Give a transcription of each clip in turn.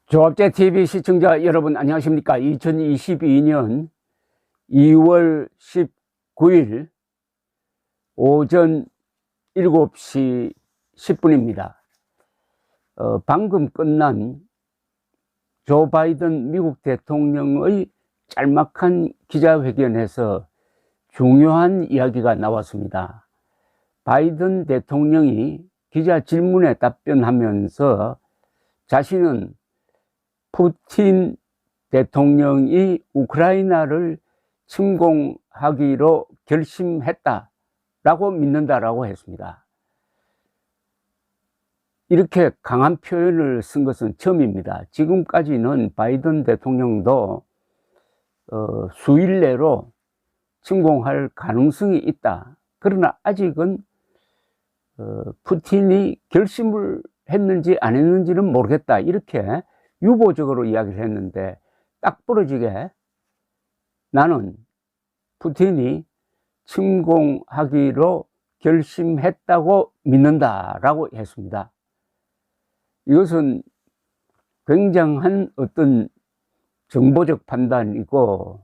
조합재 TV 시청자 여러분 안녕하십니까? 2022년 2월 19일 오전 7시 10분입니다. 방금 끝난 조 바이든 미국 대통령의 짤막한 기자회견에서 중요한 이야기가 나왔습니다. 바이든 대통령이 기자 질문에 답변하면서 자신은 푸틴 대통령이 우크라이나를 침공하기로 결심했다라고 믿는다라고 했습니다. 이렇게 강한 표현을 쓴 것은 처음입니다. 지금까지는 바이든 대통령도 수일 내로 침공할 가능성이 있다. 그러나 아직은 푸틴이 결심을 했는지 안 했는지는 모르겠다. 이렇게 유보적으로 이야기를 했는데 딱 부러지게 나는 푸틴이 침공하기로 결심했다고 믿는다라고 했습니다. 이것은 굉장한 어떤 정보적 판단이고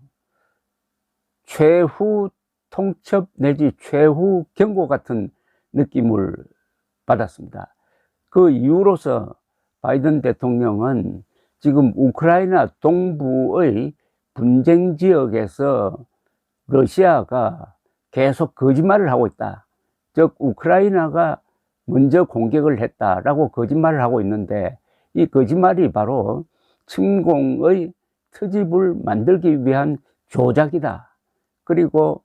최후 통첩 내지 최후 경고 같은 느낌을 받았습니다. 그 이유로서 바이든 대통령은 지금 우크라이나 동부의 분쟁 지역에서 러시아가 계속 거짓말을 하고 있다. 즉 우크라이나가 먼저 공격을 했다라고 거짓말을 하고 있는데 이 거짓말이 바로 침공의 트집을 만들기 위한 조작이다. 그리고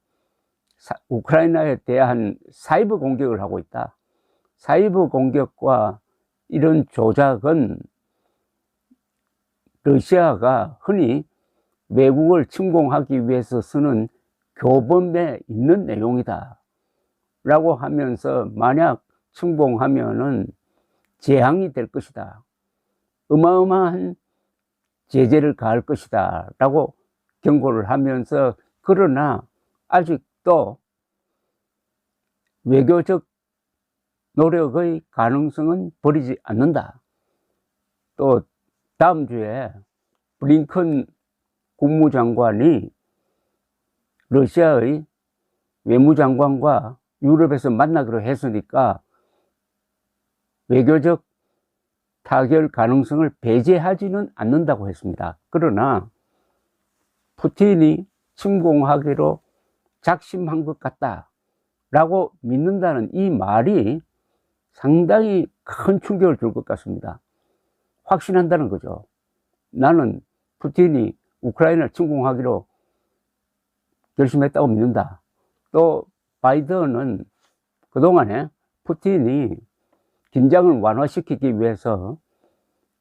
우크라이나에 대한 사이버 공격을 하고 있다. 사이버 공격과 이런 조작은 러시아가 흔히 외국을 침공하기 위해서 쓰는 교범에 있는 내용이다 라고 하면서 만약 침공하면은 재앙이 될 것이다. 어마어마한 제재를 가할 것이다 라고 경고를 하면서 그러나 아직도 외교적 노력의 가능성은 버리지 않는다. 또 다음 주에 블링컨 국무장관이 러시아의 외무장관과 유럽에서 만나기로 했으니까 외교적 타결 가능성을 배제하지는 않는다고 했습니다. 그러나 푸틴이 침공하기로 작심한 것 같다라고 믿는다는 이 말이 상당히 큰 충격을 줄 것 같습니다. 확신한다는 거죠. 나는 푸틴이 우크라이나를 침공하기로 결심했다고 믿는다. 또 바이든은 그동안에 푸틴이 긴장을 완화시키기 위해서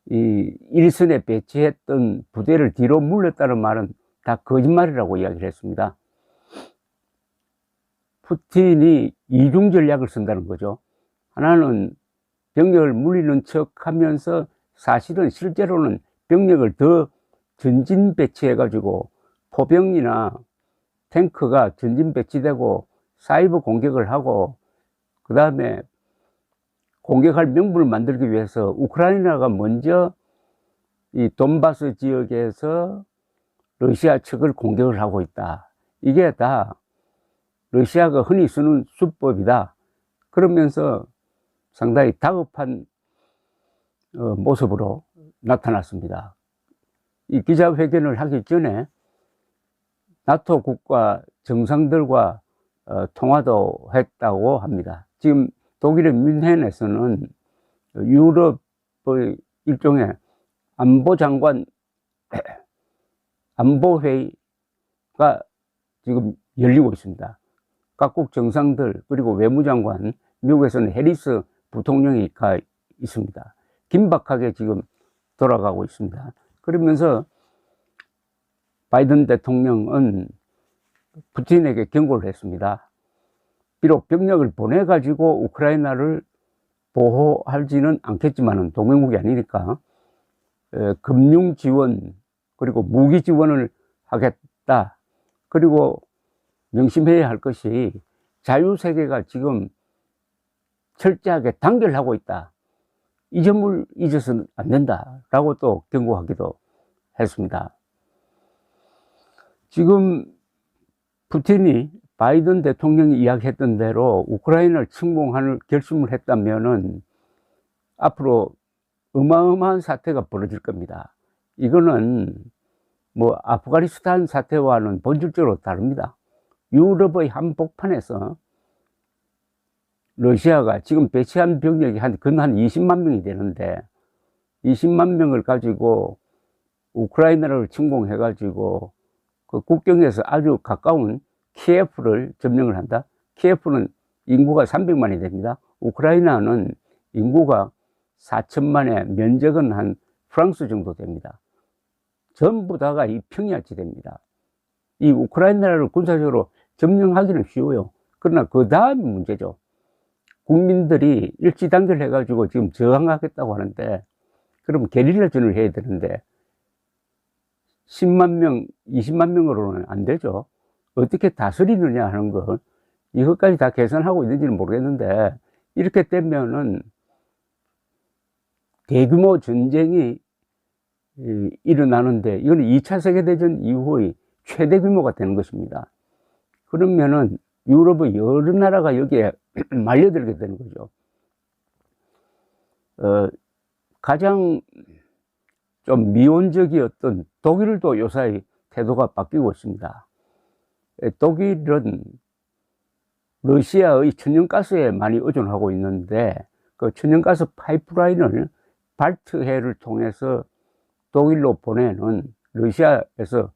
이 일선에 배치했던 부대를 뒤로 물렸다는 말은 다 거짓말이라고 이야기를 했습니다. 푸틴이 이중 전략을 쓴다는 거죠. 하나는 병력을 물리는 척 하면서 사실은 실제로는 병력을 더 전진 배치해 가지고 포병이나 탱크가 전진 배치되고 사이버 공격을 하고 그 다음에 공격할 명분을 만들기 위해서 우크라이나가 먼저 이 돈바스 지역에서 러시아 측을 공격을 하고 있다. 이게 다 러시아가 흔히 쓰는 수법이다. 그러면서 상당히 다급한 모습으로 나타났습니다. 이 기자회견을 하기 전에 나토 국가 정상들과 통화도 했다고 합니다. 지금 독일의 뮌헨에서는 유럽의 일종의 안보장관 안보회의가 지금 열리고 있습니다. 각국 정상들 그리고 외무장관, 미국에서는 해리스 부통령이 가 있습니다. 긴박하게 지금 돌아가고 있습니다. 그러면서 바이든 대통령은 푸틴에게 경고를 했습니다. 비록 병력을 보내가지고 우크라이나를 보호하지는 않겠지만 동맹국이 아니니까 금융 지원 그리고 무기 지원을 하겠다. 그리고 명심해야 할 것이 자유세계가 지금 철저하게 단결하고 있다. 이 점을 잊어서는 안 된다라고 또 경고하기도 했습니다. 지금 푸틴이 바이든 대통령이 이야기했던 대로 우크라이나를 침공할 결심을 했다면은 앞으로 어마어마한 사태가 벌어질 겁니다. 이거는 뭐 아프가니스탄 사태와는 본질적으로 다릅니다. 유럽의 한복판에서 러시아가 지금 배치한 병력이 근 한 20만 명이 되는데 20만 명을 가지고 우크라이나를 침공해 가지고 그 국경에서 아주 가까운 키예프를 점령을 한다. 키예프는 인구가 300만이 됩니다. 우크라이나는 인구가 4천만에 면적은 한 프랑스 정도 됩니다. 전부 다가 이 평야지대입니다. 이 우크라이나를 군사적으로 점령하기는 쉬워요. 그러나 그 다음이 문제죠. 국민들이 일치단결 해가지고 지금 저항하겠다고 하는데, 그럼 게릴라전을 해야 되는데 10만 명, 20만 명으로는 안 되죠. 어떻게 다스리느냐 하는 거, 이것까지 다 계산하고 있는지는 모르겠는데, 이렇게 되면은 대규모 전쟁이 일어나는데, 이거는 2차 세계대전 이후의 최대 규모가 되는 것입니다. 그러면은 유럽의 여러 나라가 여기에 말려들게 되는 거죠. 가장 좀 미온적이었던 독일도 요사이 태도가 바뀌고 있습니다. 독일은 러시아의 천연가스에 많이 의존하고 있는데, 그 천연가스 파이프라인을 발트해를 통해서 독일로 보내는, 러시아에서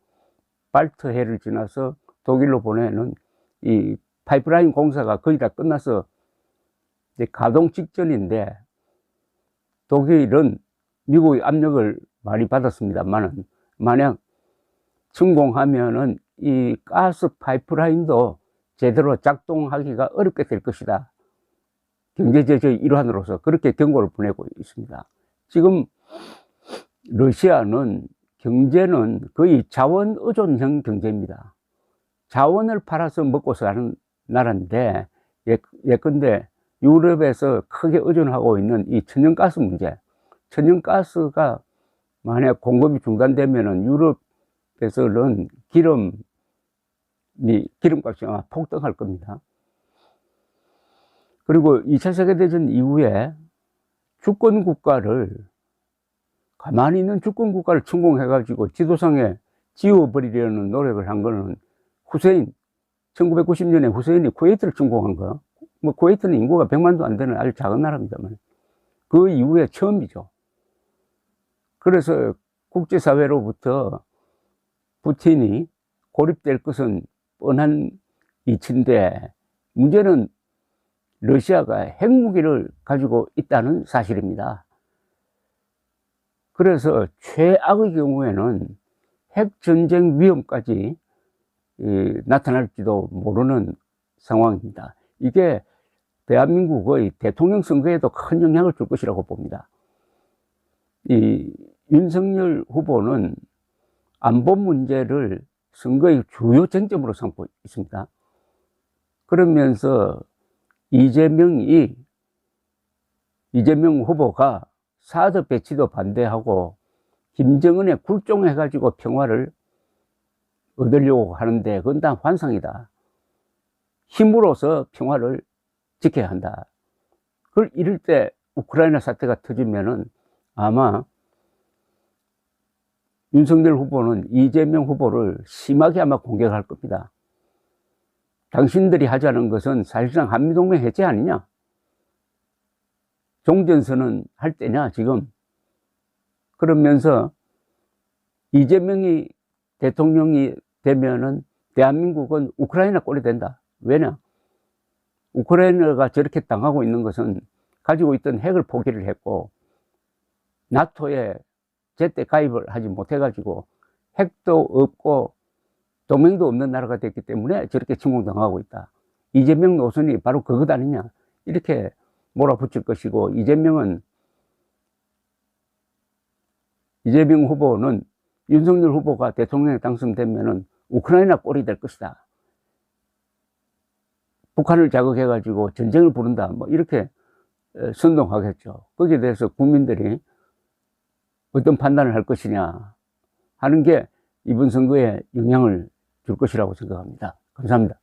발트해를 지나서 독일로 보내는 이 파이프라인 공사가 거의 다 끝나서 이제 가동 직전인데, 독일은 미국의 압력을 많이 받았습니다만은, 만약 성공하면은 이 가스 파이프라인도 제대로 작동하기가 어렵게 될 것이다. 경제제재의 일환으로서 그렇게 경고를 보내고 있습니다. 지금 러시아는 경제는 거의 자원 의존형 경제입니다. 자원을 팔아서 먹고 사는 나라인데, 예컨대 유럽에서 크게 의존하고 있는 이 천연가스 문제, 천연가스가 만약 공급이 중단되면은 유럽에서는 기름값이 아마 폭등할 겁니다. 그리고 2차 세계대전 이후에 주권 국가를, 가만히 있는 주권 국가를 침공해가지고 지도상에 지워버리려는 노력을 한 거는 후세인, 1990년에 후세인이 쿠웨이트를 침공한 거, 뭐 쿠웨이트는 인구가 100만도 안 되는 아주 작은 나라입니다만, 그 이후에 처음이죠. 그래서 국제사회로부터 푸틴이 고립될 것은 뻔한 이치인데, 문제는 러시아가 핵무기를 가지고 있다는 사실입니다. 그래서 최악의 경우에는 핵전쟁 위험까지 나타날지도 모르는 상황입니다. 이게 대한민국의 대통령 선거에도 큰 영향을 줄 것이라고 봅니다. 이 윤석열 후보는 안보 문제를 선거의 주요 쟁점으로 삼고 있습니다. 그러면서 이재명 후보가 사드 배치도 반대하고 김정은에 굴종해가지고 평화를 얻으려고 하는데, 그건 다 환상이다. 힘으로서 평화를 지켜야 한다. 그걸 이럴 때 우크라이나 사태가 터지면은 아마 윤석열 후보는 이재명 후보를 심하게 아마 공격할 겁니다. 당신들이 하자는 것은 사실상 한미동맹 해체 아니냐? 종전선언 할 때냐, 지금? 그러면서 이재명이 대통령이 되면은 대한민국은 우크라이나 꼴이 된다. 왜냐? 우크라이나가 저렇게 당하고 있는 것은 가지고 있던 핵을 포기를 했고, 나토에 제때 가입을 하지 못해가지고 핵도 없고 동맹도 없는 나라가 됐기 때문에 저렇게 침공당하고 있다. 이재명 노선이 바로 그것 아니냐, 이렇게 몰아붙일 것이고, 이재명 후보는 윤석열 후보가 대통령에 당선되면은 우크라이나 꼴이 될 것이다. 북한을 자극해가지고 전쟁을 부른다. 뭐 이렇게 선동하겠죠. 거기에 대해서 국민들이 어떤 판단을 할 것이냐 하는 게 이번 선거에 영향을 줄 것이라고 생각합니다. 감사합니다.